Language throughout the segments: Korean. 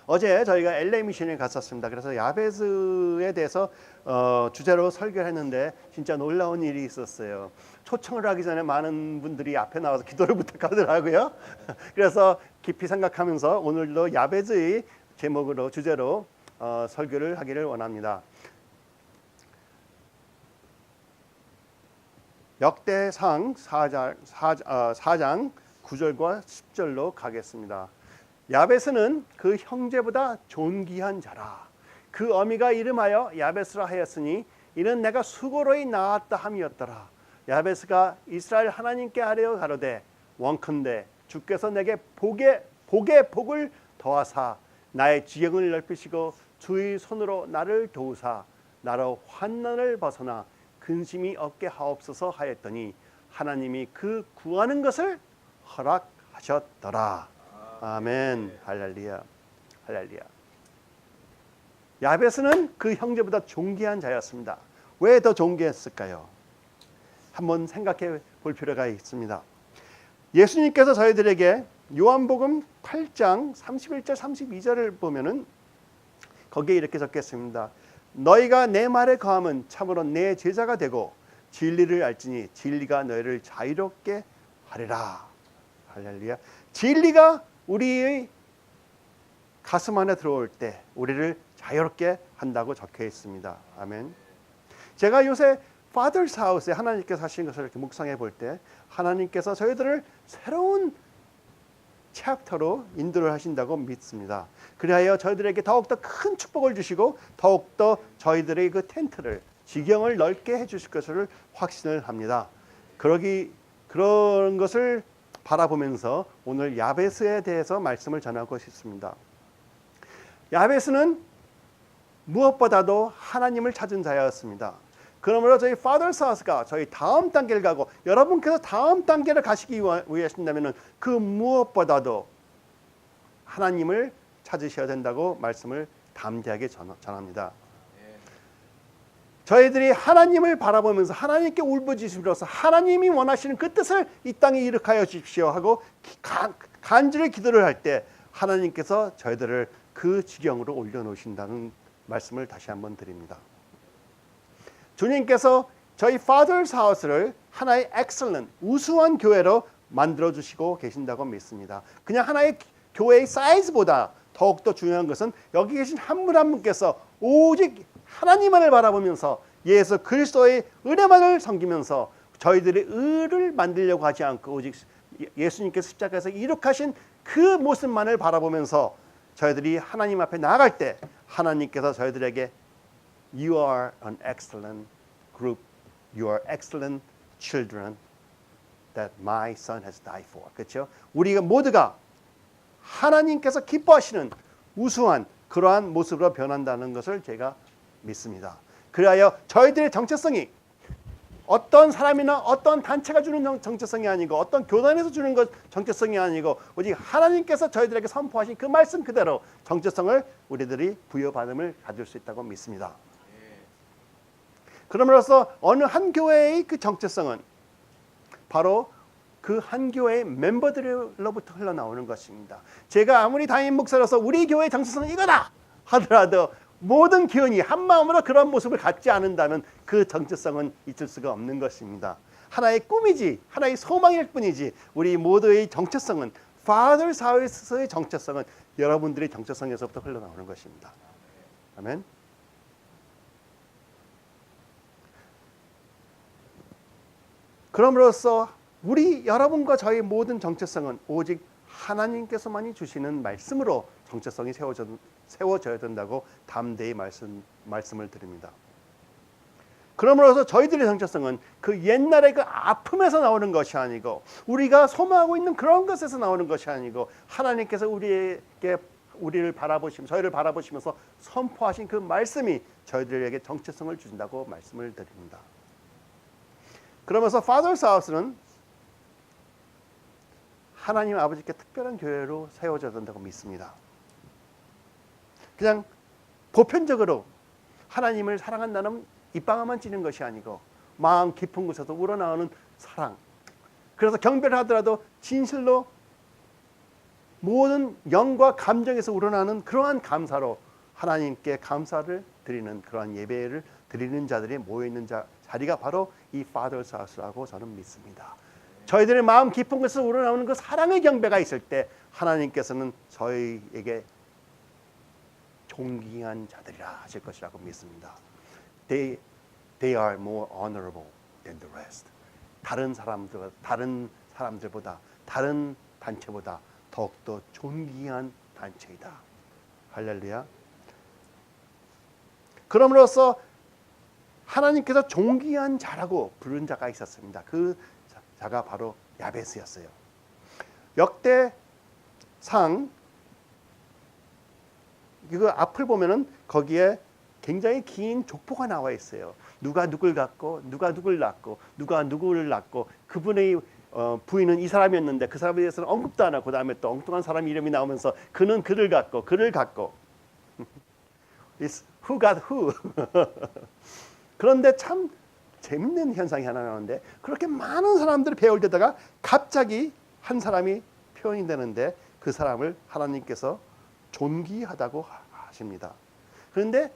어제 저희가 LA 미션에 갔었습니다. 그래서 야베스에 대해서 주제로 설교를 했는데 진짜 놀라운 일이 있었어요. 초청을 하기 전에 많은 분들이 앞에 나와서 기도를 부탁하더라고요. 그래서 깊이 생각하면서 오늘도 야베스의 제목으로 주제로 설교를 하기를 원합니다. 역대상 4장 9절과 10절로 가겠습니다. 야베스는 그 형제보다 존귀한 자라. 그 어미가 이름하여 야베스라 하였으니 이는 내가 수고로이 낳았다 함이었더라. 야베스가 이스라엘 하나님께 아뢰어 가로되 원컨대 주께서 내게 복에 복을 더하사 나의 지경을 넓히시고 주의 손으로 나를 도우사 나로 환난을 벗어나 근심이 없게 하옵소서 하였더니 하나님이 그 구하는 것을 허락하셨더라. 아멘. 할렐루야. 할렐루야. 야베스는 그 형제보다 존귀한 자였습니다. 왜 더 존귀했을까요? 한번 생각해 볼 필요가 있습니다. 예수님께서 저희들에게 요한복음 8장 31절 32절을 보면은 거기에 이렇게 적혔습니다. 너희가 내 말에 거하면 참으로 내 제자가 되고 진리를 알지니 진리가 너희를 자유롭게 하리라. 할렐루야. 진리가 우리의 가슴 안에 들어올 때 우리를 자유롭게 한다고 적혀 있습니다. 아멘. 제가 요새 Father's House에 하나님께서 하신 것을 이렇게 묵상해 볼 때 하나님께서 저희들을 새로운 챕터로 인도를 하신다고 믿습니다. 그리하여 저희들에게 더욱더 큰 축복을 주시고 더욱더 저희들의 그 텐트를 지경을 넓게 해주실 것을 확신을 합니다. 그런 것을 바라보면서 오늘 야베스에 대해서 말씀을 전하고 싶습니다. 야베스는 무엇보다도 하나님을 찾은 자였습니다. 그러므로 저희 Father's House가 저희 다음 단계를 가고 여러분께서 다음 단계를 가시기 위하신다면 그 무엇보다도 하나님을 찾으셔야 된다고 말씀을 담대하게 전합니다. 저희들이 하나님을 바라보면서 하나님께 울부짖음으로써 하나님이 원하시는 그 뜻을 이 땅에 이룩하여 주십시오 하고 간절히 기도를 할 때 하나님께서 저희들을 그 지경으로 올려놓으신다는 말씀을 다시 한번 드립니다. 주님께서 저희 Father's House를 하나의 excellent, 우수한 교회로 만들어주시고 계신다고 믿습니다. 그냥 하나의 교회의 사이즈보다 더욱더 중요한 것은 여기 계신 한 분 한 분께서 오직 하나님만을 바라보면서 예수 그리스도의 은혜만을 섬기면서 저희들의 의를 만들려고 하지 않고 오직 예수님께서 십자가에서 이룩하신 그 모습만을 바라보면서 저희들이 하나님 앞에 나아갈 때 하나님께서 저희들에게 You are an excellent group. You are excellent children that my son has died for. 그렇죠? 우리가 모두가 하나님께서 기뻐하시는 우수한 그러한 모습으로 변한다는 것을 제가 믿습니다. 그리하여 저희들의 정체성이 어떤 사람이나 어떤 단체가 주는 정체성이 아니고 어떤 교단에서 주는 것 정체성이 아니고 오직 하나님께서 저희들에게 선포하신 그 말씀 그대로 정체성을 우리들이 부여받음을 가질 수 있다고 믿습니다. 그럼으로써 어느 한 교회의 그 정체성은 바로 그 한 교회의 멤버들로부터 흘러나오는 것입니다. 제가 아무리 담임 목사로서 우리 교회의 정체성은 이거다 하더라도 모든 교인이 한 마음으로 그런 모습을 갖지 않는다면 그 정체성은 있을 수가 없는 것입니다. 하나의 꿈이지 하나의 소망일 뿐이지 우리 모두의 정체성은 Father's House의 정체성은 여러분들의 정체성에서부터 흘러나오는 것입니다. 아멘. 그럼으로써 우리 여러분과 저희 모든 정체성은 오직 하나님께서만이 주시는 말씀으로 정체성이 세워져야 된다고 담대히 말씀을 드립니다. 그러므로서 저희들의 정체성은 그 옛날의 그 아픔에서 나오는 것이 아니고 우리가 소망하고 있는 그런 것에서 나오는 것이 아니고 하나님께서 우리를 바라보시면서 저희를 바라보시면서 선포하신 그 말씀이 저희들에게 정체성을 주신다고 말씀을 드립니다. 그러면서 Father's House는 하나님 아버지께 특별한 교회로 세워져야 된다고 믿습니다. 그냥 보편적으로 하나님을 사랑한다는 입방아만 찌는 것이 아니고 마음 깊은 곳에서 우러나오는 사랑. 그래서 경배를 하더라도 진실로 모든 영과 감정에서 우러나는 그러한 감사로 하나님께 감사를 드리는 그러한 예배를 드리는 자들이 모여있는 자리가 바로 이 Father's House라고 저는 믿습니다. 저희들의 마음 깊은 곳에서 우러나오는 그 사랑의 경배가 있을 때 하나님께서는 저희에게 존귀한 자들이라 하실 것이라고 믿습니다. They are more honorable than the rest. 다른 사람들보다 다른 단체보다 더욱더 존귀한 단체이다. 할렐루야. 그럼으로써 하나님께서 존귀한 자라고 부른 자가 있었습니다. 그 자가 바로 야베스였어요. 역대상 그 앞을 보면은 거기에 굉장히 긴 족보가 나와 있어요. 누가 누굴 갖고 누가 누굴 낳고 누가 누구를 낳고 그분의 부인은 이 사람이었는데 그 사람에 대해서는 언급도 안 하고 그다음에 또 엉뚱한 사람 이름이 나오면서 그는 그를 갖고 It's who got who. 그런데 참 재밌는 현상이 하나 나오는데 그렇게 많은 사람들이 배울 때다가 갑자기 한 사람이 표현이 되는데 그 사람을 하나님께서 존귀하다고 하십니다. 그런데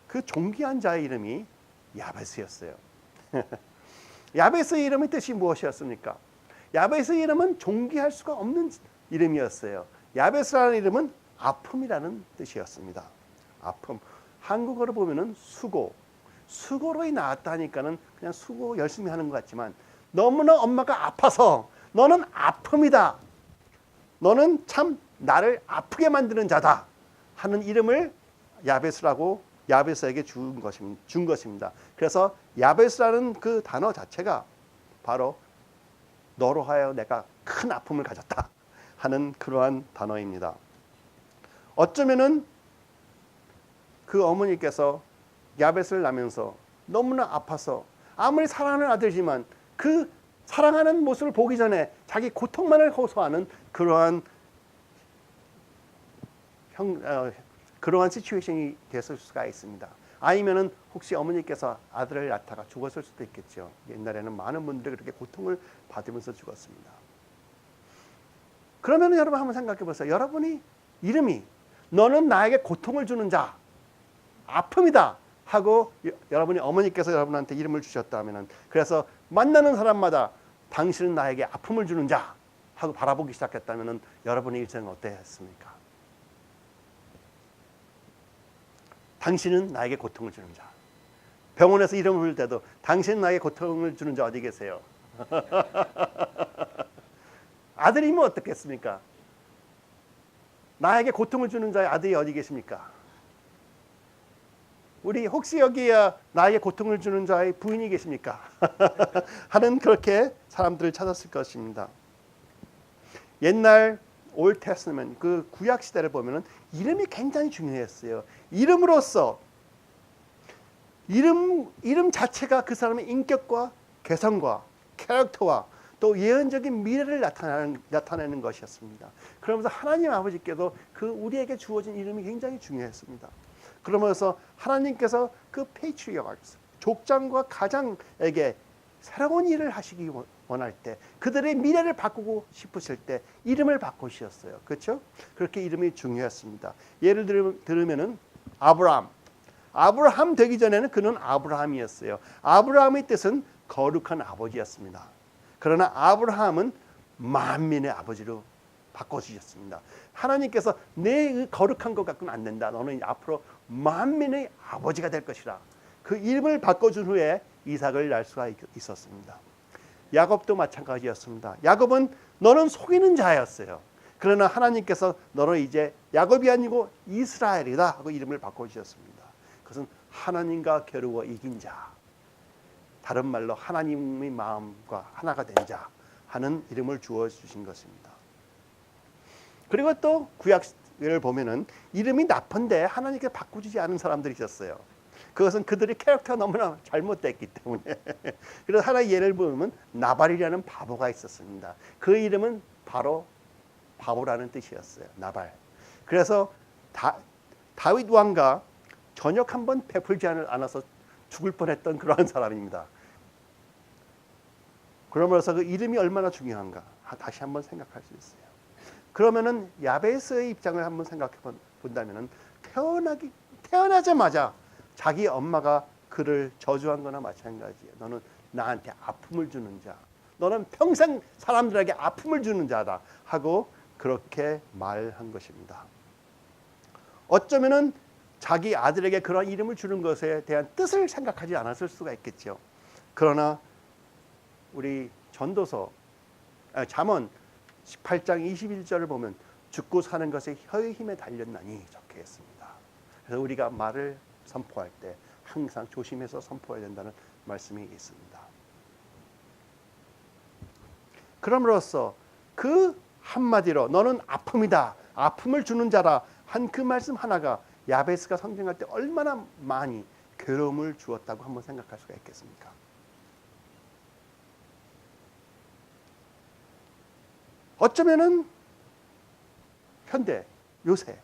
그 존귀한 자의 이름이 야베스였어요. 야베스의 이름의 뜻이 무엇이었습니까? 야베스의 이름은 존귀할 수가 없는 이름이었어요. 야베스라는 이름은 아픔이라는 뜻이었습니다. 아픔. 한국어로 보면은 수고로 나왔다 하니까는 그냥 수고 열심히 하는 것 같지만 너무나 엄마가 아파서 너는 아픔이다. 너는 참 나를 아프게 만드는 자다 하는 이름을 야베스에게 준 것입니다. 그래서 야베스라는 그 단어 자체가 바로 너로 하여 내가 큰 아픔을 가졌다 하는 그러한 단어입니다. 어쩌면은 그 어머니께서 야벳을 낳으면서 너무나 아파서 아무리 사랑하는 아들이지만 그 사랑하는 모습을 보기 전에 자기 고통만을 호소하는 그러한 시츄에이션이 됐을 수가 있습니다. 아니면은 혹시 어머니께서 아들을 낳다가 죽었을 수도 있겠죠. 옛날에는 많은 분들이 그렇게 고통을 받으면서 죽었습니다. 그러면 여러분 한번 생각해 보세요. 여러분이 이름이 너는 나에게 고통을 주는 자, 아픔이다 하고 여러분이 어머니께서 여러분한테 이름을 주셨다면은 그래서 만나는 사람마다 당신은 나에게 아픔을 주는 자 하고 바라보기 시작했다면은 여러분의 일생은 어땠습니까? 당신은 나에게 고통을 주는 자. 병원에서 이름을 부를 때도 당신은 나에게 고통을 주는 자 어디 계세요? 아들이면 어떻겠습니까? 나에게 고통을 주는 자의 아들이 어디 계십니까? 우리 혹시 여기 나에게 고통을 주는 자의 부인이 계십니까? 하는 그렇게 사람들을 찾았을 것입니다. 옛날 올 테스트먼트 그 구약 시대를 보면은 이름이 굉장히 중요했어요. 이름으로써 이름 자체가 그 사람의 인격과 개성과 캐릭터와 또 예언적인 미래를 나타내는 것이었습니다. 그러면서 하나님 아버지께도 그 우리에게 주어진 이름이 굉장히 중요했습니다. 그러면서 하나님께서 그 페이트리어트 족장과 가장에게 새로운 일을 하시기 원할 때 그들의 미래를 바꾸고 싶으실 때 이름을 바꾸셨어요. 그렇죠? 그렇게 이름이 중요했습니다. 예를 들면은 아브라함 되기 전에는 그는 아브라함이었어요. 아브라함의 뜻은 거룩한 아버지였습니다. 그러나 아브라함은 만민의 아버지로 바꿔주셨습니다. 하나님께서 내 거룩한 것 갖고는 안 된다. 너는 앞으로 만민의 아버지가 될 것이라. 그 이름을 바꿔준 후에 이삭을 낳을 수가 있었습니다. 야곱도 마찬가지였습니다. 야곱은 너는 속이는 자였어요. 그러나 하나님께서 너는 이제 야곱이 아니고 이스라엘이다 하고 이름을 바꿔주셨습니다. 그것은 하나님과 겨루어 이긴 자. 다른 말로 하나님의 마음과 하나가 된 자 하는 이름을 주어주신 것입니다. 그리고 또 구약을 보면은 이름이 나쁜데 하나님께 바꾸지 않은 사람들이 있었어요. 그것은 그들의 캐릭터가 너무나 잘못됐기 때문에. 그래서 하나의 예를 보면 나발이라는 바보가 있었습니다. 그 이름은 바로 바보라는 뜻이었어요. 나발. 그래서 다윗 왕과 저녁 한번 베풀지 않아서 죽을 뻔했던 그러한 사람입니다. 그러면서 그 이름이 얼마나 중요한가 다시 한번 생각할 수 있어요. 그러면은 야베스의 입장을 한번 생각해 본다면은 태어나자마자 자기 엄마가 그를 저주한 거나 마찬가지예요. 너는 나한테 아픔을 주는 자. 너는 평생 사람들에게 아픔을 주는 자다 하고 그렇게 말한 것입니다. 어쩌면은 자기 아들에게 그런 이름을 주는 것에 대한 뜻을 생각하지 않았을 수가 있겠죠. 그러나 우리 전도서 잠언 18장 21절을 보면 죽고 사는 것에 혀의 힘에 달렸나니 적혀 있습니다. 그래서 우리가 말을 선포할 때 항상 조심해서 선포해야 된다는 말씀이 있습니다. 그럼으로써 그 한마디로 너는 아픔이다, 아픔을 주는 자라 한 그 말씀 하나가 야베스가 성장할 때 얼마나 많이 괴로움을 주었다고 한번 생각할 수가 있겠습니까? 어쩌면은 현대 요새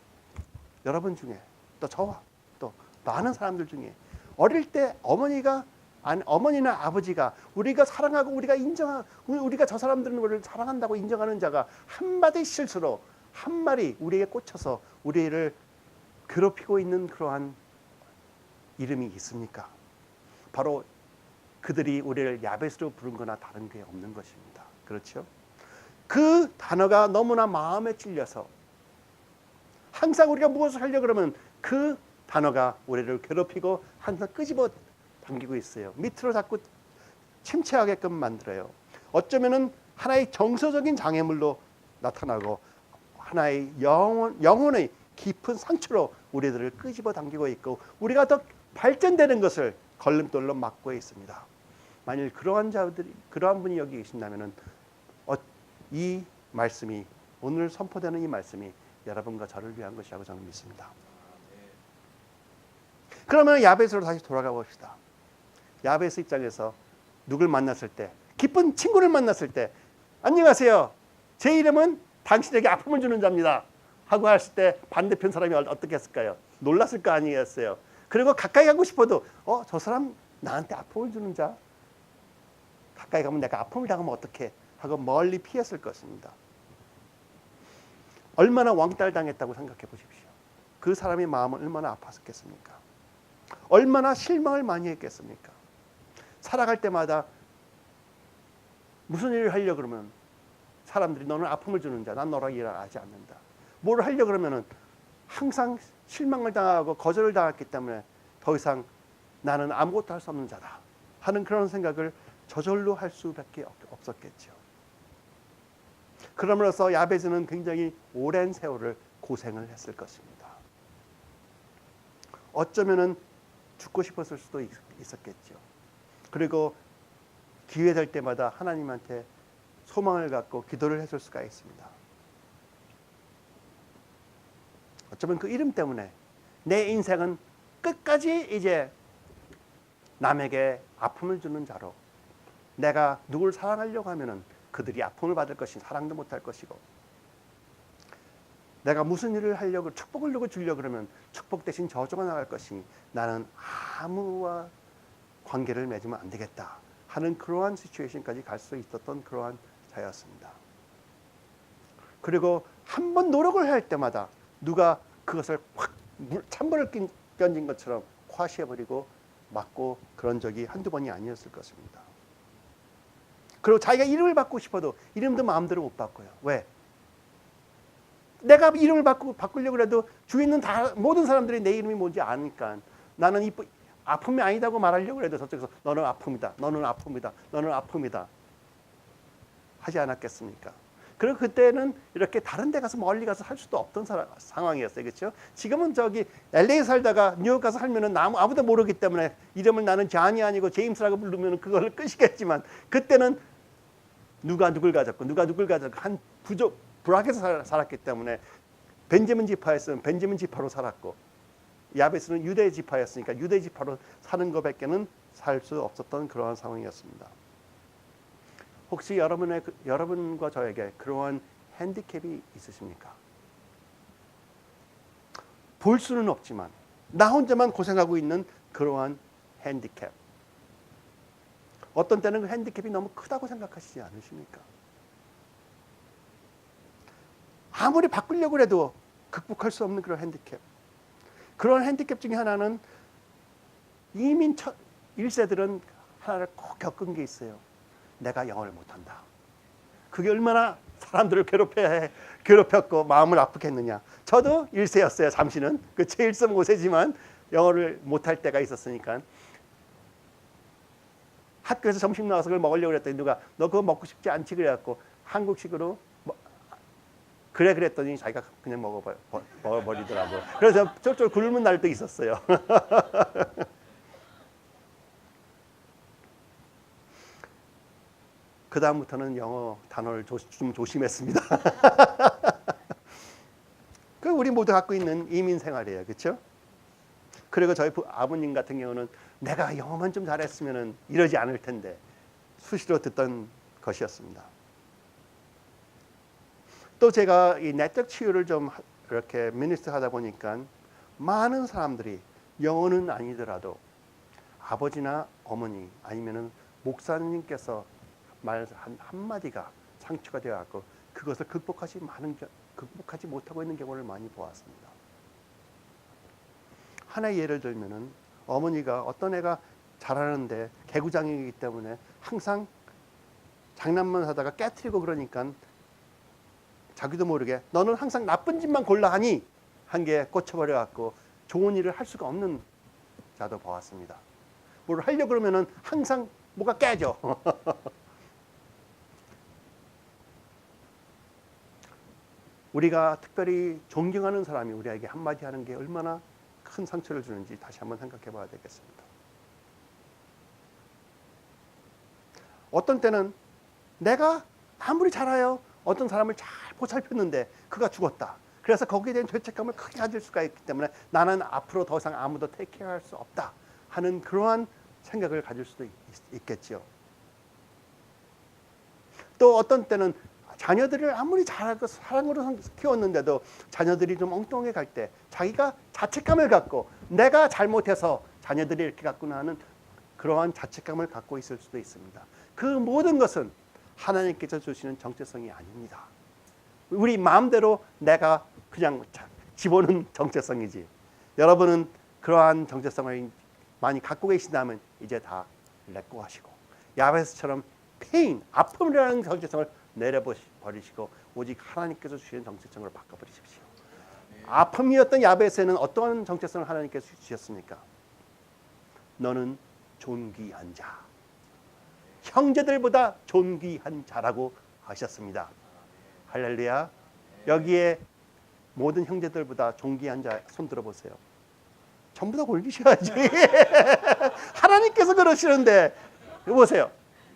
여러분 중에 또 저와 또 많은 사람들 중에 어릴 때 어머니나 아버지가 우리가 사랑하고 우리가 저 사람들을 사랑한다고 인정하는 자가 한마디 실수로 한 말이 우리에게 꽂혀서 우리를 괴롭히고 있는 그러한 이름이 있습니까? 바로 그들이 우리를 야베스로 부른 거나 다른 게 없는 것입니다. 그렇죠? 그 단어가 너무나 마음에 찔려서 항상 우리가 무엇을 하려고 그러면 그 단어가 우리를 괴롭히고 항상 끄집어 당기고 있어요. 밑으로 자꾸 침체하게끔 만들어요. 어쩌면은 하나의 정서적인 장애물로 나타나고 하나의 영혼의 깊은 상처로 우리들을 끄집어 당기고 있고 우리가 더 발전되는 것을 걸림돌로 막고 있습니다. 만일 그러한 분이 여기 계신다면은 이 말씀이 오늘 선포되는 이 말씀이 여러분과 저를 위한 것이라고 저는 믿습니다. 그러면 야베스로 다시 돌아가 봅시다. 야베스 입장에서 누굴 만났을 때 기쁜 친구를 만났을 때 안녕하세요. 제 이름은 당신에게 아픔을 주는 자입니다. 하고 했을 때 반대편 사람이 어떻게 했을까요? 놀랐을 거 아니겠어요? 그리고 가까이 가고 싶어도 저 사람 나한테 아픔을 주는 자? 가까이 가면 내가 아픔을 당하면 어떡해? 하고 멀리 피했을 것입니다. 얼마나 왕따당했다고 생각해 보십시오. 그 사람의 마음은 얼마나 아팠겠습니까? 얼마나 실망을 많이 했겠습니까? 살아갈 때마다 무슨 일을 하려고 그러면 사람들이 너는 아픔을 주는 자, 난 너랑 일을 하지 않는다. 뭘 하려고 그러면은 항상 실망을 당하고 거절을 당했기 때문에 더 이상 나는 아무것도 할 수 없는 자다 하는 그런 생각을 저절로 할 수밖에 없었겠죠. 그러므로서 야베스는 굉장히 오랜 세월을 고생을 했을 것입니다. 어쩌면은 죽고 싶었을 수도 있었겠죠. 그리고 기회될 때마다 하나님한테 소망을 갖고 기도를 했을 수가 있습니다. 어쩌면 그 이름 때문에 내 인생은 끝까지 이제 남에게 아픔을 주는 자로 내가 누굴 사랑하려고 하면은 그들이 아픔을 받을 것이 사랑도 못할 것이고 내가 무슨 일을 하려고 축복을 주려고 그러면 축복 대신 저주가 나갈 것이니 나는 아무와 관계를 맺으면 안 되겠다 하는 그러한 시츄에이션까지 갈 수 있었던 그러한 자였습니다. 그리고 한 번 노력을 할 때마다 누가 그것을 확 찬물을 끼얹은 것처럼 과시해버리고 맞고 그런 적이 한두 번이 아니었을 것입니다. 그리고 자기가 이름을 바꾸고 싶어도 이름도 마음대로 못 바꿔요. 왜? 내가 이름을 바꾸려고 해도 주위에 있는 모든 사람들이 내 이름이 뭔지 아니까 나는 아픔이 아니다고 말하려고 해도 저쪽에서 너는 아픔이다. 너는 아픔이다. 너는 아픔이다. 하지 않았겠습니까? 그리고 그때는 이렇게 다른 데 가서 멀리 가서 살 수도 없던 상황이었어요. 그렇죠? 지금은 저기 LA 살다가 뉴욕 가서 살면은 아무도 모르기 때문에 이름을 나는 잔이 아니고 제임스라고 부르면 그걸 끄시겠지만 그때는 누가 누굴 가졌고 한 부락에서 살았기 때문에 벤자민 지파였으면 벤자민 지파로 살았고 야베스는 유대 지파였으니까 유대 지파로 사는 것밖에는 살 수 없었던 그러한 상황이었습니다. 혹시 여러분과 저에게 그러한 핸디캡이 있으십니까? 볼 수는 없지만 나 혼자만 고생하고 있는 그러한 핸디캡. 어떤 때는 그 핸디캡이 너무 크다고 생각하시지 않으십니까? 아무리 바꾸려고 해도 극복할 수 없는 그런 핸디캡. 그런 핸디캡 중에 하나는 이민 1세들은 하나를 꼭 겪은 게 있어요. 내가 영어를 못한다. 그게 얼마나 사람들을 괴롭혔고 마음을 아프게 했느냐. 저도 1세였어요. 잠시는. 그 제 1.5세지만 영어를 못할 때가 있었으니까. 학교에서 점심 나와서 그걸 먹으려고 그랬더니 누가 너 그거 먹고 싶지 않지 그래갖고 한국식으로 그래 그랬더니 자기가 그냥 먹어버리더라고요. 그래서 쫄쫄 굶은 날도 있었어요. 그 다음부터는 영어 단어를 좀 조심했습니다. 그 우리 모두 갖고 있는 이민 생활이에요, 그렇죠? 그리고 저희 아버님 같은 경우는 내가 영어만 좀 잘했으면 이러지 않을 텐데 수시로 듣던 것이었습니다. 또 제가 이 내적 치유를 좀 이렇게 미니스트 하다 보니까 많은 사람들이 영어는 아니더라도 아버지나 어머니 아니면은 목사님께서 말 한마디가 상처가 되어갖고 그것을 극복하지 못하고 있는 경우를 많이 보았습니다. 하나의 예를 들면은 어머니가 어떤 애가 잘하는데 개구장이기 때문에 항상 장난만 하다가 깨트리고 그러니까 자기도 모르게 너는 항상 나쁜 짓만 골라 하니 한 게 꽂혀버려갖고 좋은 일을 할 수가 없는 자도 보았습니다. 뭘 하려고 그러면은 항상 뭐가 깨져. 우리가 특별히 존경하는 사람이 우리에게 한마디 하는 게 얼마나 큰 상처를 주는지 다시 한번 생각해 봐야 되겠습니다. 어떤 때는 내가 아무리 잘해요. 어떤 사람을 잘 보살폈는데 그가 죽었다. 그래서 거기에 대한 죄책감을 크게 가질 수가 있기 때문에 나는 앞으로 더 이상 아무도 테이크할 수 없다 하는 그러한 생각을 가질 수도 있겠죠. 또 어떤 때는 자녀들을 아무리 잘하고 사랑으로 키웠는데도 자녀들이 좀 엉뚱하게 갈 때 자기가 자책감을 갖고 내가 잘못해서 자녀들이 이렇게 갔구나 하는 그러한 자책감을 갖고 있을 수도 있습니다. 그 모든 것은 하나님께서 주시는 정체성이 아닙니다. 우리 마음대로 내가 그냥 집어넣은 정체성이지. 여러분은 그러한 정체성을 많이 갖고 계신다면 이제 다 렛고 하시고 야베스처럼 페인, 아픔이라는 정체성을 내려버리시고 오직 하나님께서 주시는 정체성으로 바꿔버리십시오. 아픔이었던 야베스에는 어떠한 정체성을 하나님께서 주셨습니까? 너는 존귀한 자, 형제들보다 존귀한 자라고 하셨습니다. 할렐루야. 여기에 모든 형제들보다 존귀한 자 손 들어보세요. 전부 다 올리셔야지. 하나님께서 그러시는데 보세요.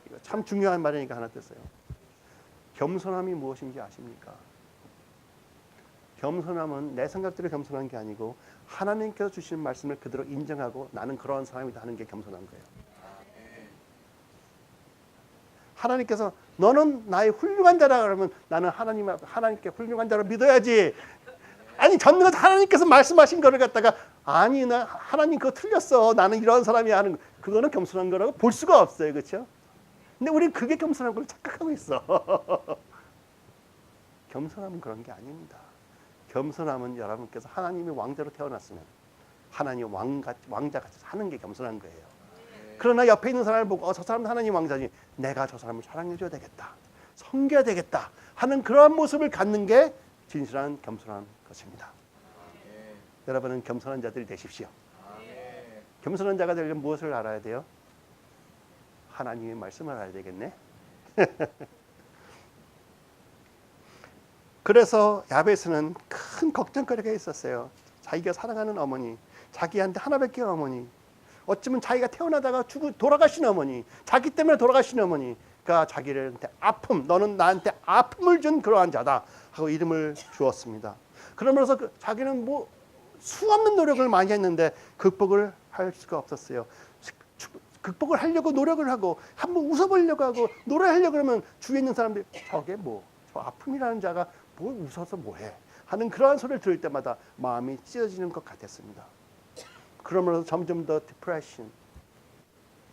이거 참 중요한 말이니까 하나 뜯어요. 겸손함이 무엇인지 아십니까? 겸손함은 내 생각대로 겸손한 게 아니고 하나님께서 주신 말씀을 그대로 인정하고 나는 그러한 사람이다 하는 게 겸손한 거예요. 하나님께서 너는 나의 훌륭한 자라 그러면 나는 하나님께 훌륭한 자로 믿어야지. 아니 전능한 하나님께서 말씀하신 거를 갖다가 아니 나 하나님 그거 틀렸어. 나는 이런 사람이야 하는 그거는 겸손한 거라고 볼 수가 없어요. 그렇죠? 근데 우리는 그게 겸손한 걸 착각하고 있어. 겸손함은 그런 게 아닙니다. 겸손함은 여러분께서 하나님의 왕자로 태어났으면 하나님 왕자같이 사는 게 겸손한 거예요. 그러나 옆에 있는 사람을 보고 저 사람은 하나님 왕자니 내가 저 사람을 사랑해줘야 되겠다. 섬겨야 되겠다 하는 그러한 모습을 갖는 게 진실한 겸손한 것입니다. 여러분은 겸손한 자들이 되십시오. 겸손한 자가 되려면 무엇을 알아야 돼요? 하나님의 말씀을 알아야 되겠네. 그래서 야베스는 큰 걱정거리가 있었어요. 자기가 사랑하는 어머니, 자기한테 하나밖에 어머니, 어쩌면 자기가 태어나다가 돌아가신 어머니, 자기 때문에 돌아가신 어머니가 자기한테 아픔, 너는 나한테 아픔을 준 그러한 자다 하고 이름을 주었습니다. 그러면서 자기는 뭐 수없는 노력을 많이 했는데 극복을 할 수가 없었어요. 극복을 하려고 노력을 하고 한번 웃어보려고 하고 노래하려고 그러면 주위에 있는 사람들이 저게 뭐 저 아픔이라는 자가 뭘 웃어서 뭐해 하는 그러한 소리를 들을 때마다 마음이 찢어지는 것 같았습니다. 그러면서 점점 더 디프레션,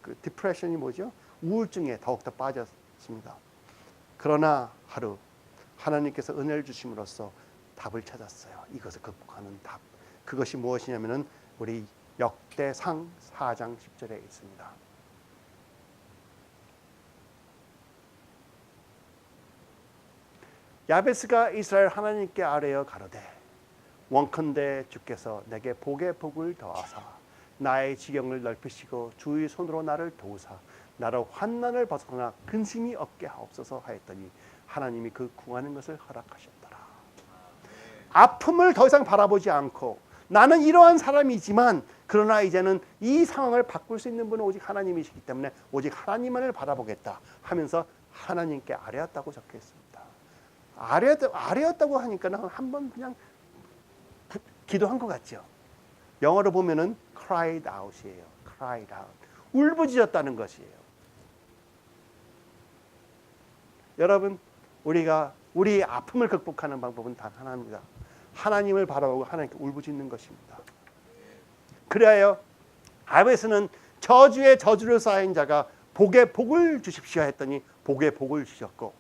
그 디프레션이 뭐죠? 우울증에 더욱더 빠졌습니다. 그러나 하루 하나님께서 은혜를 주심으로써 답을 찾았어요. 이것을 극복하는 답. 그것이 무엇이냐면은 우리 역대상 4장 10절에 있습니다. 야베스가 이스라엘 하나님께 아뢰어 가로되 원컨대 주께서 내게 복의 복을 더하사 나의 지경을 넓히시고 주의 손으로 나를 도우사 나로 환난을 벗어나 근심이 없게 하옵소서 하였더니 하나님이 그 구하는 것을 허락하셨더라. 아픔을 더 이상 바라보지 않고 나는 이러한 사람이지만 그러나 이제는 이 상황을 바꿀 수 있는 분은 오직 하나님이시기 때문에 오직 하나님만을 바라보겠다 하면서 하나님께 아뢰었다고 적혀 있습니다. 아뢰었다고 하니까는 한번 그냥 기도한 것 같죠. 영어로 보면은 cried out이에요. cried out. 울부짖었다는 것이에요. 여러분, 우리가 우리의 아픔을 극복하는 방법은 단 하나입니다. 하나님을 바라보고 하나님께 울부짖는 것입니다. 그래야 야베스는 저주에 저주를 쌓인 자가 복에 복을 주십시오 했더니 복에 복을 주셨고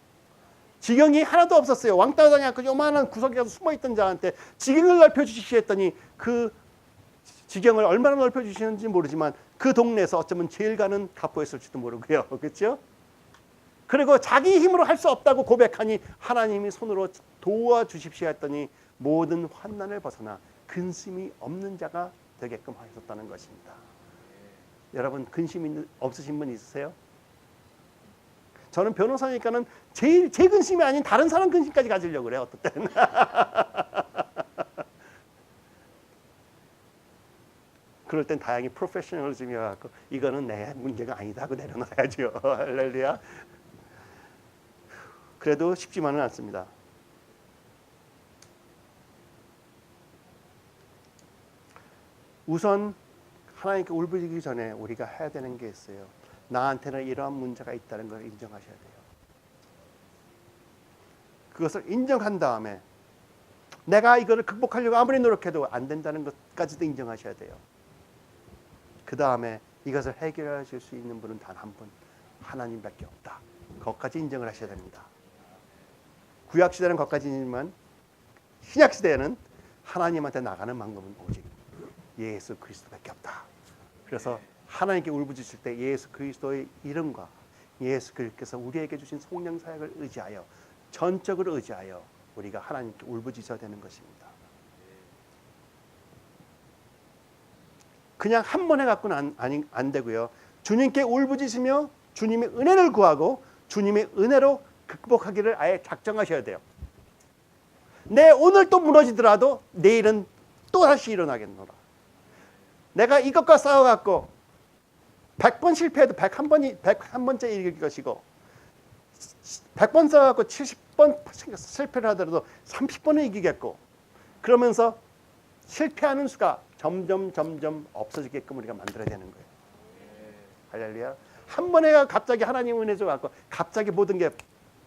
지경이 하나도 없었어요. 왕따 당하고 요만한 구석에 가서 숨어있던 자한테 지경을 넓혀주십시오 했더니 그 지경을 얼마나 넓혀주시는지 모르지만 그 동네에서 어쩌면 제일 가는 가포였을지도 모르고요. 그렇죠? 그리고 자기 힘으로 할 수 없다고 고백하니 하나님이 손으로 도와주십시오 했더니 모든 환난을 벗어나 근심이 없는 자가 되게끔 하셨다는 것입니다. 여러분 근심이 없으신 분 있으세요? 저는 변호사니까는 제 근심이 아닌 다른 사람 근심까지 가지려고 그래요. 어떨 때는. 그럴 땐 다행히 프로페셔널즘이어서 이거는 내 문제가 아니다 하고 내려놔야죠. 할렐루야. 그래도 쉽지만은 않습니다. 우선 하나님께 울부짖기 전에 우리가 해야 되는 게 있어요. 나한테는 이러한 문제가 있다는 걸 인정하셔야 돼요. 그것을 인정한 다음에 내가 이거를 극복하려고 아무리 노력해도 안 된다는 것까지도 인정하셔야 돼요. 그 다음에 이것을 해결하실 수 있는 분은 단 한 분, 하나님밖에 없다. 그것까지 인정을 하셔야 됩니다. 구약시대는 그것까지지만 신약시대에는 하나님한테 나가는 방법은 오직 예수 그리스도밖에 없다. 그래서 하나님께 울부짖을 때 예수 그리스도의 이름과 예수 그리스도께서 우리에게 주신 성령 사역을 의지하여 전적으로 의지하여 우리가 하나님께 울부짖어야 되는 것입니다. 그냥 한 번 해갖고는 안 되고요. 주님께 울부짖으며 주님의 은혜를 구하고 주님의 은혜로 극복하기를 아예 작정하셔야 돼요. 내 오늘 또 무너지더라도 내일은 또 다시 일어나겠노라. 내가 이것과 싸워갖고 100번 실패해도 101번째 이길 것이고 100번 싸워갖고 70번 실패를 하더라도 30번은 이기겠고 그러면서 실패하는 수가 점점 없어지게끔 우리가 만들어야 되는 거예요. 할렐루야. 한 번에 갑자기 하나님 은혜 줘갖고 갑자기 모든 게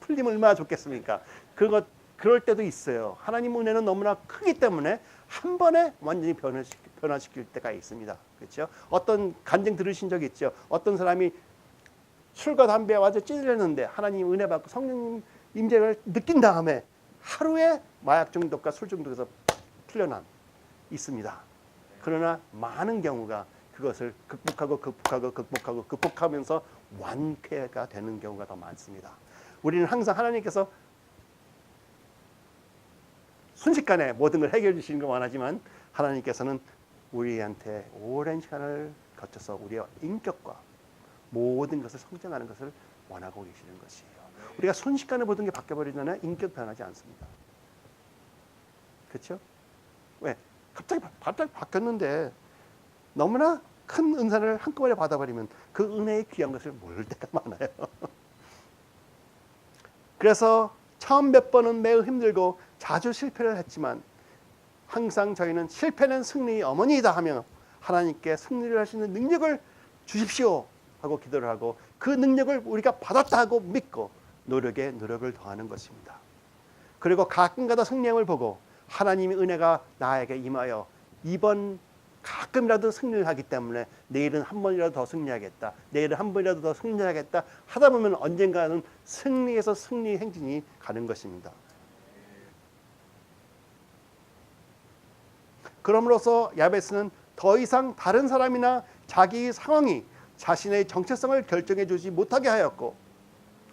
풀리면 얼마나 좋겠습니까? 그럴 때도 있어요. 하나님 은혜는 너무나 크기 때문에 한 번에 완전히 변화시킬 때가 있습니다. 그렇죠? 어떤 간증 들으신 적 있죠? 어떤 사람이 술과 담배에 완전 찌들렸는데 하나님 은혜 받고 성령 임재를 느낀 다음에 하루에 마약 중독과 술 중독에서 풀려난 있습니다. 그러나 많은 경우가 그것을 극복하면서 완쾌가 되는 경우가 더 많습니다. 우리는 항상 하나님께서 순식간에 모든 걸 해결해 주시는 걸 원하지만 하나님께서는 우리한테 오랜 시간을 거쳐서 우리의 인격과 모든 것을 성장하는 것을 원하고 계시는 것이에요. 우리가 순식간에 모든 게 바뀌어버리면 인격 변하지 않습니다. 그렇죠? 왜? 갑자기 바뀌었는데 너무나 큰 은사를 한꺼번에 받아버리면 그 은혜의 귀한 것을 모를 때가 많아요. 그래서 처음 몇 번은 매우 힘들고 자주 실패를 했지만 항상 저희는 실패는 승리의 어머니이다 하며 하나님께 승리를 할 수 있는 능력을 주십시오 하고 기도를 하고 그 능력을 우리가 받았다 하고 믿고 노력에 노력을 더하는 것입니다. 그리고 가끔가다 승리함을 보고 하나님의 은혜가 나에게 임하여 이번 가끔이라도 승리를 하기 때문에 내일은 한 번이라도 더 승리하겠다. 내일은 한 번이라도 더 승리하겠다. 하다 보면 언젠가는 승리에서 승리 행진이 가는 것입니다. 그럼으로써 야베스는 더 이상 다른 사람이나 자기 상황이 자신의 정체성을 결정해 주지 못하게 하였고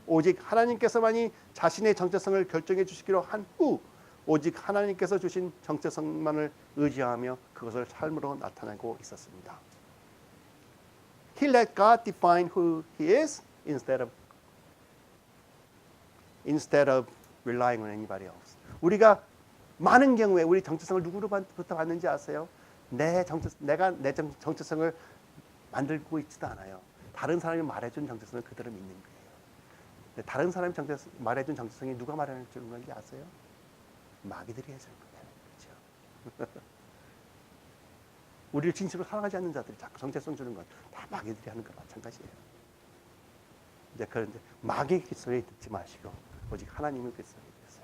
오직 하나님께서만이 자신의 정체성을 결정해 주시기로 한 후 오직 하나님께서 주신 정체성만을 의지하며 그것을 삶으로 나타내고 있었습니다. He let God define who he is instead of relying on anybody else. 우리가 많은 경우에 우리 정체성을 누구로부터 받는지 아세요? 내가 내 정체성을 만들고 있지도 않아요. 다른 사람이 말해준 정체성을 그대로 믿는 거예요. 근데 다른 사람이 말해준 정체성이 누가 말해주는 건지 아세요? 마귀들이 해주는 거예요. 그렇죠? 우리를 진실로 사랑하지 않는 자들이 자꾸 정체성 주는 건 다 마귀들이 하는 거나 마찬가지예요. 이제 그런데 마귀의 소리 듣지 마시고 오직 하나님의 소리 듣으세요.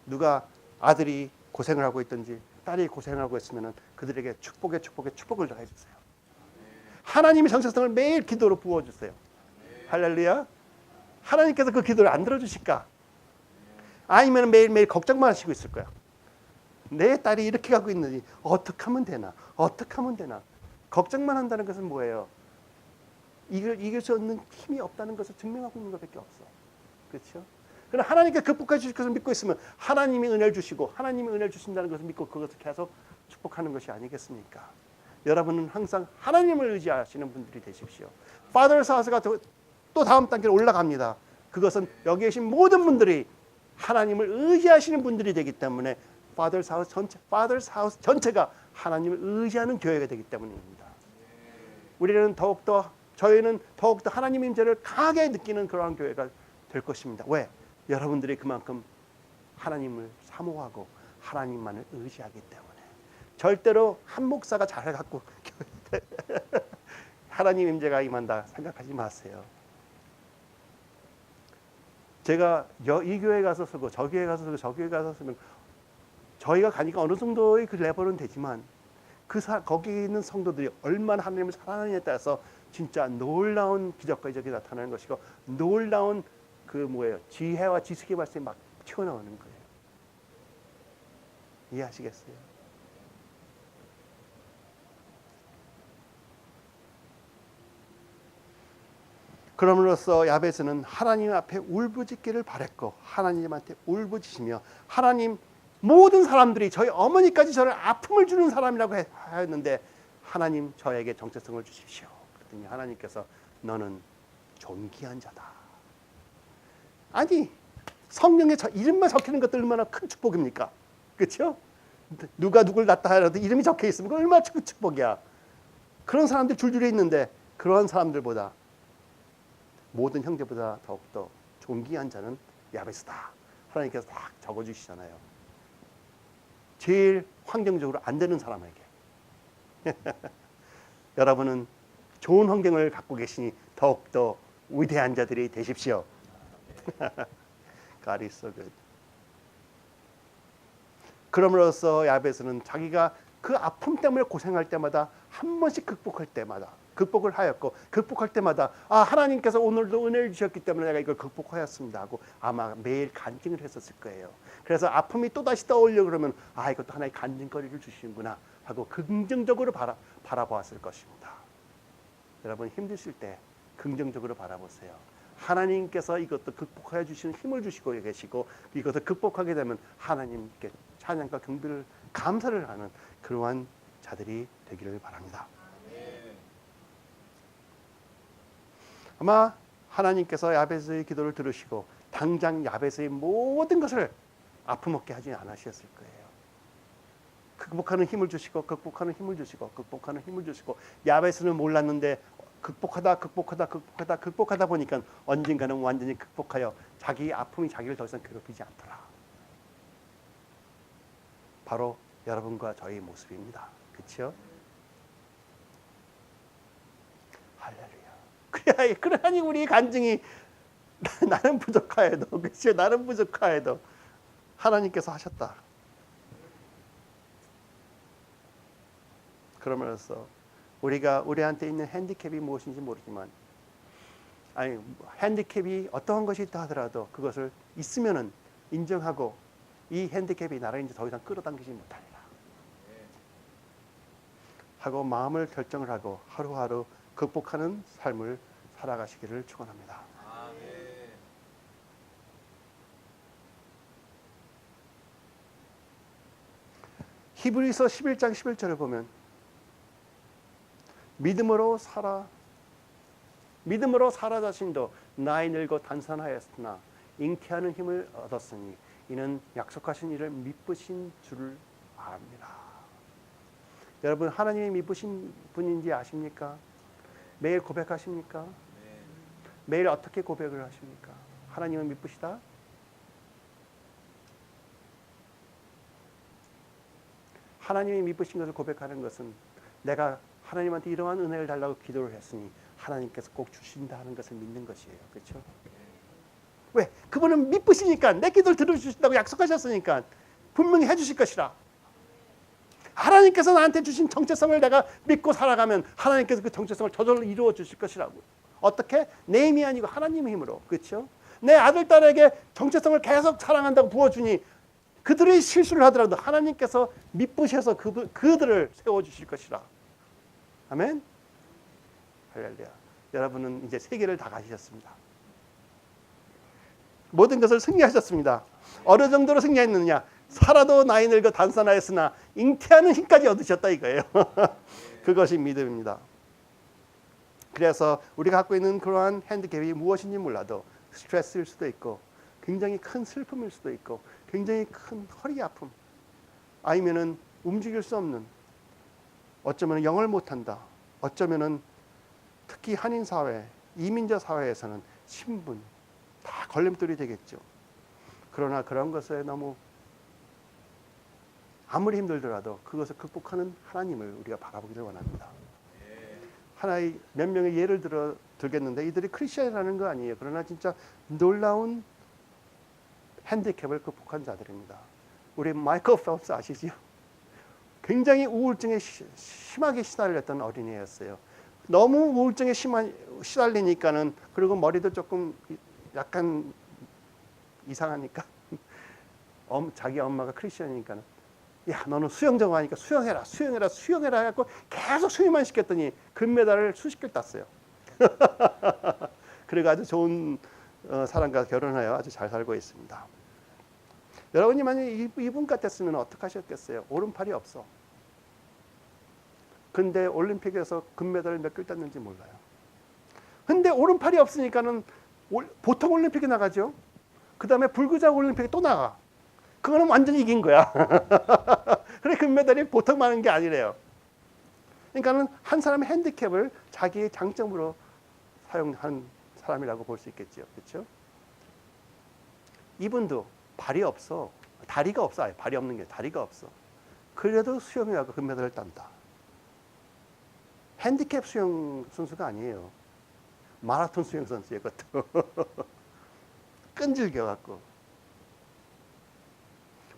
누가 아들이 고생을 하고 있든지 딸이 고생을 하고 있으면 그들에게 축복을 더해주세요. 하나님의 정체성을 매일 기도로 부어주세요. 할렐루야. 하나님께서 그 기도를 안 들어주실까? 아니면 매일매일 걱정만 하시고 있을 거야. 내 딸이 이렇게 가고 있는지 어떻게 하면 되나? 걱정만 한다는 것은 뭐예요? 이길 수 없는 힘이 없다는 것을 증명하고 있는 것밖에 없어. 그렇죠? 그러나 하나님께 극복해 주실 것을 믿고 있으면 하나님이 은혜를 주시고 하나님이 은혜를 주신다는 것을 믿고 그것을 계속 축복하는 것이 아니겠습니까? 여러분은 항상 하나님을 의지하시는 분들이 되십시오. Father's House가 또 다음 단계로 올라갑니다. 그것은 여기 계신 모든 분들이 하나님을 의지하시는 분들이 되기 때문에 Father's House 전체가 하나님을 의지하는 교회가 되기 때문입니다. 저희는 더욱더 하나님의 임재를 강하게 느끼는 그러한 교회가 될 것입니다. 왜? 여러분들이 그만큼 하나님을 사모하고 하나님만을 의지하기 때문에. 절대로 한 목사가 잘해갖고 하나님 임재가 임한다 생각하지 마세요. 제가 이 교회 가서 쓰고 저 교회 가서 쓰고 저 교회 가서 쓰면 저희가 가니까 어느 정도의 그 레벨은 되지만 거기 있는 성도들이 얼마나 하나님을 사랑하느냐에 따라서 진짜 놀라운 기적과 이적이 나타나는 것이고 놀라운 지혜와 지식의 말씀이 막 튀어나오는 거예요. 이해하시겠어요? 그럼으로써 야베스는 하나님 앞에 울부짖기를 바랬고 하나님한테 울부짖으며 하나님 모든 사람들이 저희 어머니까지 저를 아픔을 주는 사람이라고 하였는데 하나님 저에게 정체성을 주십시오. 그랬더니 하나님께서 너는 존귀한 자다. 아니 성경에 이름만 적히는 것도 얼마나 큰 축복입니까? 그렇죠? 누가 누굴 낳다 하더라도 이름이 적혀 있으면 얼마나 큰 축복이야. 그런 사람들 줄줄이 있는데 그런 사람들보다 모든 형제보다 더욱더 존귀한 자는 야베스다. 하나님께서 딱 적어주시잖아요. 제일 환경적으로 안 되는 사람에게. 여러분은 좋은 환경을 갖고 계시니 더욱더 위대한 자들이 되십시오. God is so good. 그럼으로써 야베스는 자기가 그 아픔 때문에 고생할 때마다 한 번씩 극복을 하였고 극복할 때마다 하나님께서 오늘도 은혜를 주셨기 때문에 내가 이걸 극복하였습니다 하고 아마 매일 간증을 했었을 거예요. 그래서 아픔이 또다시 떠올려 그러면 이것도 하나의 간증거리를 주시는구나 하고 긍정적으로 바라보았을 것입니다. 여러분 힘드실 때 긍정적으로 바라보세요. 하나님께서 이것도 극복하여 주시는 힘을 주시고 계시고 이것을 극복하게 되면 하나님께 찬양과 경배를 감사를 하는 그러한 자들이 되기를 바랍니다. 아마 하나님께서 야베스의 기도를 들으시고 당장 야베스의 모든 것을 아픔 없게 하지 않으셨을 거예요. 극복하는 힘을 주시고 야베스는 몰랐는데 극복하다 보니까 언젠가는 완전히 극복하여 자기 아픔이 자기를 더 이상 괴롭히지 않더라. 바로 여러분과 저의 모습입니다. 그렇죠? 할렐루야. 그러니 우리 간증이 나는 부족하여도 그렇죠? 나는 부족하여도 하나님께서 하셨다. 그러면서 우리한테 있는 핸디캡이 무엇인지 모르지만 핸디캡이 어떠한 것이 있다 하더라도 그것을 있으면은 인정하고 이 핸디캡이 나를 이제 더 이상 끌어당기지 못하리라 하고 마음을 결정을 하고 하루하루 극복하는 삶을 살아가시기를 축원합니다. 히브리서 11장 11절을 보면 믿음으로 사라 자신도 나이 늙어 단산하였으나 잉태하는 힘을 얻었으니 이는 약속하신 이를 미쁘신 줄을 압니다. 여러분 하나님이 미쁘신 분인지 아십니까? 매일 고백하십니까? 매일 어떻게 고백을 하십니까? 하나님은 미쁘시다? 하나님이 미쁘신 것을 고백하는 것은 내가 하나님한테 이러한 은혜를 달라고 기도를 했으니 하나님께서 꼭 주신다 하는 것을 믿는 것이에요. 그렇죠? 왜? 그분은 미쁘시니까 내 기도를 들어주신다고 약속하셨으니까 분명히 해주실 것이라. 하나님께서 나한테 주신 정체성을 내가 믿고 살아가면 하나님께서 그 정체성을 저절로 이루어 주실 것이라고. 어떻게? 내 힘이 아니고 하나님의 힘으로. 그렇죠? 내 아들, 딸에게 정체성을 계속 사랑한다고 부어주니 그들의 실수를 하더라도 하나님께서 미쁘셔서 그들을 세워주실 것이라. 아멘? 할렐루야. 여러분은 이제 세계를 다 가지셨습니다. 모든 것을 승리하셨습니다. 어느 정도로 승리했느냐? 살아도 나이 늙어 단산하였으나 잉태하는 힘까지 얻으셨다 이거예요. 그것이 믿음입니다. 그래서 우리가 갖고 있는 그러한 핸디캡이 무엇인지 몰라도 스트레스일 수도 있고 굉장히 큰 슬픔일 수도 있고 굉장히 큰 허리 아픔 아니면은 움직일 수 없는 어쩌면 영을 못한다. 어쩌면은 특히 한인 사회, 이민자 사회에서는 신분 다 걸림돌이 되겠죠. 그러나 그런 것에 너무 아무리 힘들더라도 그것을 극복하는 하나님을 우리가 바라보기를 원합니다. 하나의 몇 명의 예를 들겠는데 이들이 크리스천이라는 거 아니에요. 그러나 진짜 놀라운 핸디캡을 극복한 자들입니다. 우리 마이클 펠프스 아시죠? 굉장히 우울증에 심하게 시달렸던 어린이였어요. 너무 우울증에 시달리니까는 그리고 머리도 조금 약간 이상하니까 자기 엄마가 크리스천이니까는 야 너는 수영 전공하니까 수영해라 해갖고 계속 수영만 시켰더니 금메달을 수십 개를 땄어요. 그리고 아주 좋은 사람과 결혼하여 아주 잘 살고 있습니다. 여러분이 만약 이분 같았으면 어떻게 하셨겠어요? 오른팔이 없어. 근데 올림픽에서 금메달을 몇 개를 땄는지 몰라요. 근데 오른팔이 없으니까는 보통 올림픽에 나가죠. 그 다음에 불구자 올림픽에 또 나가. 그거는 완전히 이긴 거야. 그래 금메달이 보통 많은 게 아니래요. 그러니까는 한 사람의 핸디캡을 자기의 장점으로 사용한 사람이라고 볼 수 있겠죠. 그렇죠? 이분도 발이 없어. 다리가 없어. 아예 발이 없는 게 다리가 없어. 그래도 수영에 가고 금메달을 딴다. 핸디캡 수영 선수가 아니에요. 마라톤 수영 선수예요. 그것도. 끈질겨 갖고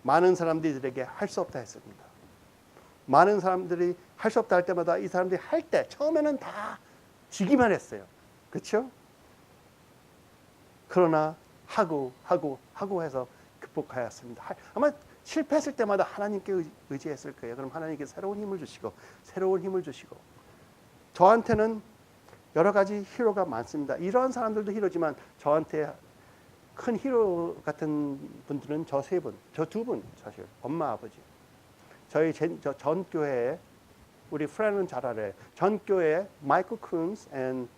많은 사람들에게 할 수 없다 했습니다. 많은 사람들이 할 수 없다 할 때마다 이 사람들이 할 때 처음에는 다 지기만 했어요. 그렇죠? 그러나 하고 해서 극복하였습니다. 아마 실패했을 때마다 하나님께 의지했을 거예요. 그럼 하나님께 새로운 힘을 주시고 저한테는 여러 가지 히로가 많습니다. 이러한 사람들도 히로지만 저한테 큰 히로 같은 분들은 저 세 분, 저 두 분 사실 엄마 아버지. 저희 전 교회에 우리 프렌은 잘 알아요. 전 교회에 마이클 쿤스 and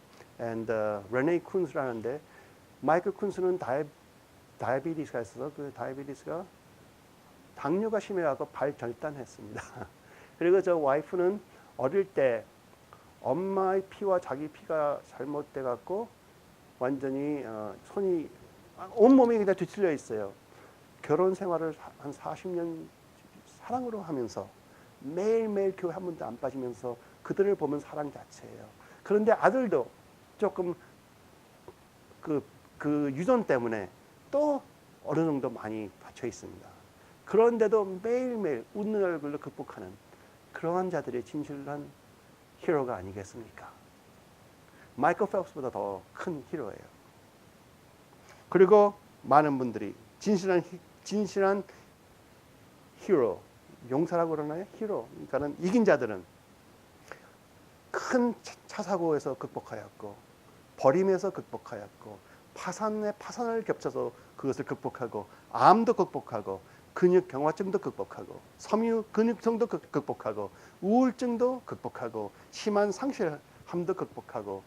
레네 쿤스라는데 마이클 쿤스는 다이아베티스가 있어서 그 다이아베티스가 당뇨가 심해가지고 발절단했습니다. 그리고 저 와이프는 어릴 때 엄마의 피와 자기 피가 잘못돼 갖고 완전히 손이 온몸이 그냥 뒤틀려 있어요. 결혼 생활을 한 40년 사랑으로 하면서 매일매일 교회 한 번도 안 빠지면서 그들을 보면 사랑 자체예요. 그런데 아들도 조금 그 유전 때문에 또 어느 정도 많이 받쳐 있습니다. 그런데도 매일매일 웃는 얼굴로 극복하는 그러한 자들의 진실한 히로가 아니겠습니까? 마이클 펠프스보다 더 큰 히로예요. 그리고 많은 분들이 진실한 히로, 용사라고 그러나요? 히로. 그러니까는 이긴 자들은 큰 차 사고에서 극복하였고, 버림에서 극복하였고, 파산에 파산을 겹쳐서 그것을 극복하고, 암도 극복하고, 근육 경화증도 극복하고, 섬유 근육통도 극복하고, 우울증도 극복하고, 심한 상실함도 극복하고,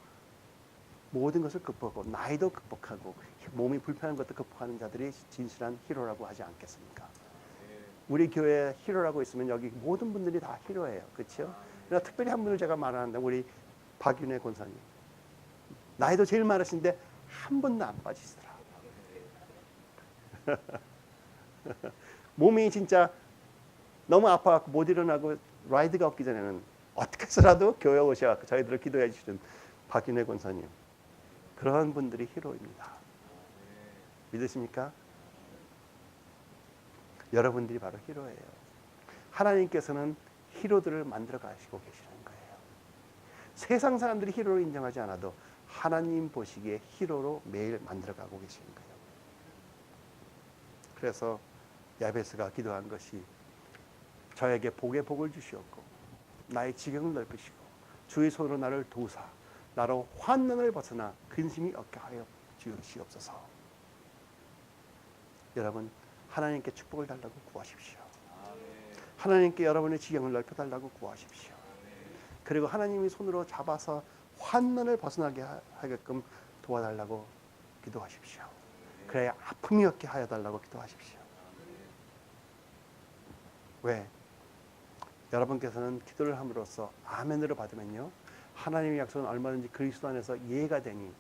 모든 것을 극복하고, 나이도 극복하고, 몸이 불편한 것도 극복하는 자들이 진실한 히로라고 하지 않겠습니까? 우리 교회에 히로라고 있으면 여기 모든 분들이 다 히로예요. 그렇죠? 그러나 특별히 한 분을 제가 말하는데, 우리 박윤혜 권사님. 나이도 제일 많으신데 한 번도 안 빠지시더라. 몸이 진짜 너무 아파갖고 못 일어나고 라이드가 없기 전에는 어떻게 해서라도 교회 오셔갖고 저희들을 기도해 주시는 박윤혜 권사님. 그런 분들이 히로입니다. 믿으십니까? 여러분들이 바로 히로예요. 하나님께서는 히로들을 만들어 가시고 계시는 거예요. 세상 사람들이 히로를 인정하지 않아도 하나님 보시기에 히로로 매일 만들어가고 계시는 거예요. 그래서 야베스가 기도한 것이 저에게 복의 복을 주시었고 나의 지경을 넓히시고 주의 손으로 나를 도우사 나로 환난을 벗어나 근심이 없게 하여 주시옵소서. 여러분 하나님께 축복을 달라고 구하십시오. 하나님께 여러분의 지경을 넓혀달라고 구하십시오. 그리고 하나님이 손으로 잡아서 환난을 벗어나게 하게끔 도와달라고 기도하십시오. 그래야 아픔이 없게 하여달라고 기도하십시오. 왜? 여러분께서는 기도를 함으로써 아멘으로 받으면요 하나님의 약속은 얼마든지 그리스도 안에서 이해가 되니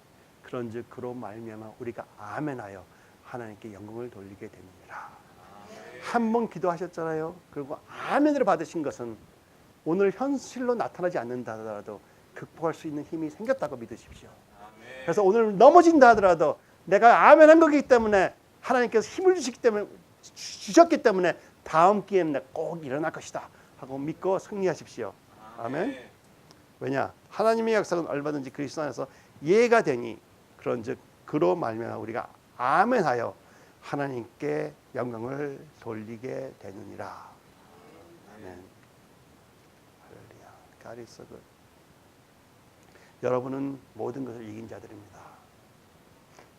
그런즉 그로 말미암아 우리가 아멘하여 하나님께 영광을 돌리게 됩니다. 한 번 기도하셨잖아요. 그리고 아멘으로 받으신 것은 오늘 현실로 나타나지 않는다 하더라도 극복할 수 있는 힘이 생겼다고 믿으십시오. 그래서 오늘 넘어진다 하더라도 내가 아멘한 거기 때문에 하나님께서 힘을 주셨기 때문에 다음 기회는 내가 꼭 일어날 것이다 하고 믿고 승리하십시오. 아멘. 왜냐? 하나님의 약속은 얼마든지 그리스도 안에서 이해가 되니 그런즉 그로 말미암아 우리가 아멘하여 하나님께 영광을 돌리게 되느니라. 아멘. 할렐루야. God is so good. 여러분은 모든 것을 이긴 자들입니다.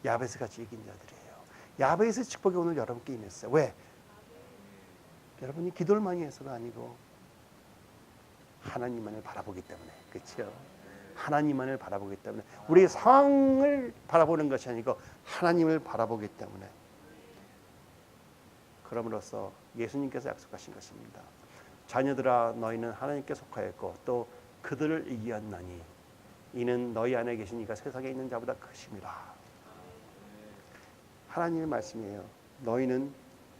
야베스같이 이긴 자들이에요. 야베스의 축복이 오늘 여러분께 임했어요. 왜? 여러분이 기도를 많이 해서가 아니고 하나님만을 바라보기 때문에. 그렇죠? 하나님만을 바라보기 때문에. 우리의 상황을 바라보는 것이 아니고 하나님을 바라보기 때문에. 그럼으로써 예수님께서 약속하신 것입니다. 자녀들아 너희는 하나님께 속하였고 또 그들을 이기었나니 이는 너희 안에 계신 이가 세상에 있는 자보다 크심이라. 하나님의 말씀이에요. 너희는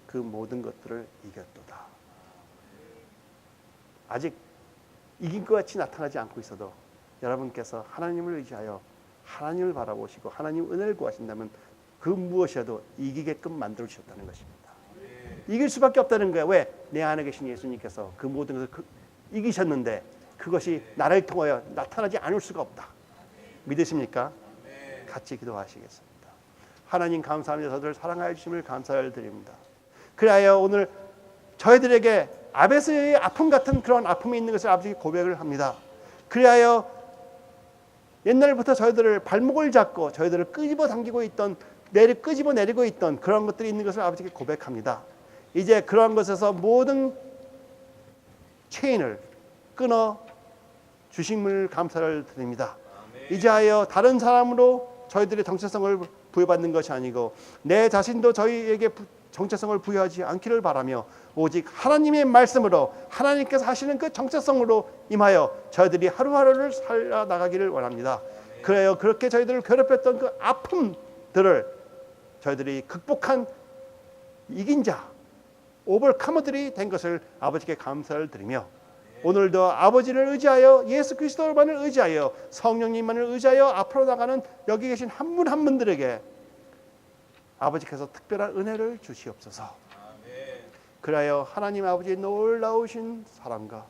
그 모든 것들을 이겼도다. 아직 이긴 것 같이 나타나지 않고 있어도 여러분께서 하나님을 의지하여 하나님을 바라보시고 하나님 은혜를 구하신다면 그 무엇이라도 이기게끔 만들어 주셨다는 것입니다. 이길 수밖에 없다는 거예요. 왜? 내 안에 계신 예수님께서 그 모든 것을 이기셨는데 그것이 나를 통하여 나타나지 않을 수가 없다. 믿으십니까? 같이 기도하시겠습니다. 하나님 감사합니다. 저들을 사랑하여 주심을 감사를 드립니다. 그리하여 오늘 저희들에게 아베스의 아픔 같은 그런 아픔이 있는 것을 아버지께 고백을 합니다. 그리하여 옛날부터 저희들을 발목을 잡고 저희들을 끄집어 당기고 있던 끄집어 내리고 있던 그런 것들이 있는 것을 아버지께 고백합니다. 이제 그러한 것에서 모든 체인을 끊어 주심을 감사를 드립니다. 이제하여 다른 사람으로 저희들의 정체성을 부여받는 것이 아니고 내 자신도 저희에게 정체성을 부여하지 않기를 바라며 오직 하나님의 말씀으로 하나님께서 하시는 그 정체성으로 임하여 저희들이 하루하루를 살아나가기를 원합니다. 그래요. 그렇게 저희들을 괴롭혔던 그 아픔들을 저희들이 극복한 이긴 자 오버카머들이 된 것을 아버지께 감사를 드리며 오늘도 아버지를 의지하여 예수 그리스도만을 의지하여 성령님만을 의지하여 앞으로 나가는 여기 계신 한 분 한 분들에게 아버지께서 특별한 은혜를 주시옵소서. 그리하여 하나님 아버지의 놀라우신 사랑과